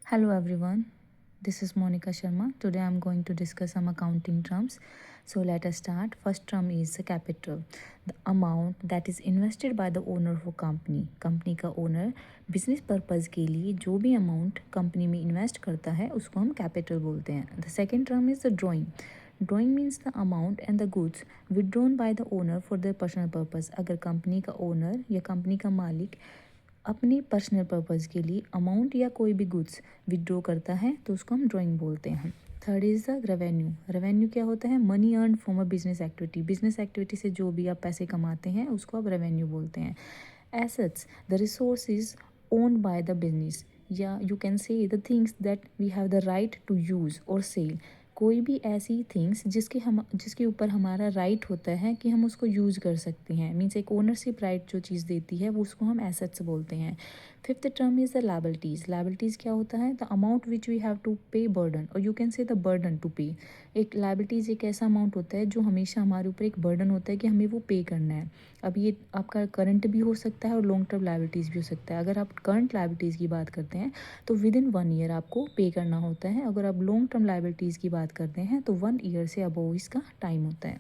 Hello everyone, this is Monica Sharma. Today I'm going to discuss some accounting terms. So let us start. First term is the capital, the amount that is invested by the owner of a company. Company का owner business purpose के लिए जो भी amount company में invest करता है उसको हम कैपिटल बोलते हैं. The second term is the drawing. Drawing means the amount and the goods withdrawn by the owner for the personal purpose. अगर कंपनी का ओनर या कंपनी का मालिक अपनी पर्सनल पर्पज़ के लिए अमाउंट या कोई भी गुड्स विड्रॉ करता है तो उसको हम ड्राइंग बोलते हैं. Third is the revenue. Revenue क्या होता है? Money earn from a business activity. Business activity से जो भी आप पैसे कमाते हैं उसको आप रेवेन्यू बोलते हैं. Assets, the resources owned by the business, या you can say the things that we have the right to use और सेल. कोई भी ऐसी थिंग्स जिसके ऊपर हमारा राइट होता है कि हम उसको यूज़ कर सकते हैं. मीन्स एक ओनरशिप राइट जो चीज़ देती है वो उसको हम एसेट्स बोलते हैं. Fifth term is the liabilities. Liabilities क्या होता है? The amount which we have to pay burden, और you can say the burden to pay. एक लायबिलिटीज़ एक ऐसा अमाउंट होता है जो हमेशा हमारे ऊपर एक बर्डन होता है कि हमें वो पे करना है. अब ये आपका करंट भी हो सकता है और लॉन्ग टर्म लायबिलिटीज़ भी हो सकता है. अगर आप करंट लायबिलिटीज़ की बात करते हैं तो विद इन 1 ईयर आपको पे करना होता है. अगर आप लॉन्ग टर्म लायबिलिटीज़ की बात करते हैं तो 1 ईयर से अबव इसका टाइम होता है.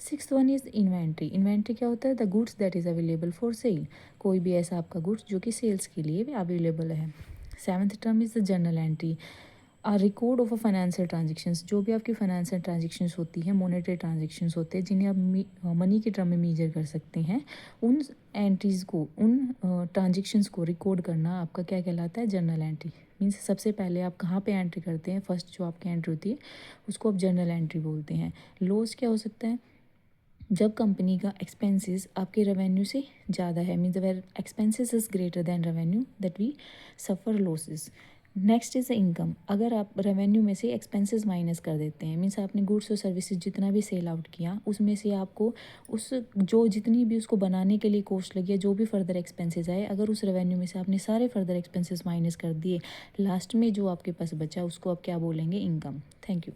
Sixth one is inventory. Inventory क्या होता है? The goods that is available for sale. कोई भी ऐसा आपका गुड्स जो कि सेल्स के लिए भी अवेलेबल है. Seventh term is the journal entry. Record of a financial transactions. जो भी आपकी फाइनेंशियल ट्रांजेक्शन्स होती है, मोनेटरी ट्रांजेक्शन्स होते हैं जिन्हें आप मनी के टर्म में मेजर कर सकते हैं, उन एंट्रीज़ को, उन ट्रांजेक्शन्स को रिकॉर्ड करना आपका क्या कहलाता है? Journal entry. मीन्स सबसे पहले आप कहाँ पे एंट्री करते हैं, फर्स्ट जो आपकी एंट्री होती है उसको आप जर्नल एंट्री बोलते हैं. लॉस क्या हो सकता है? जब कंपनी का एक्सपेंसेस आपके रेवेन्यू से ज़्यादा है, means where expenses is greater than revenue, that we suffer losses. Next is the income. अगर आप रेवेन्यू में से एक्सपेंसेस माइनस कर देते हैं, मीन्स आपने गुड्स और सर्विसेज जितना भी सेल आउट किया उसमें से आपको उस जो जितनी भी उसको बनाने के लिए कॉस्ट लगी है, जो भी फर्दर एक्सपेंसेस आए, अगर उस रेवेन्यू में से आपने सारे फर्दर एक्सपेंसेस माइनस कर दिए, लास्ट में जो आपके पास बचा उसको आप क्या बोलेंगे? इनकम. Thank you.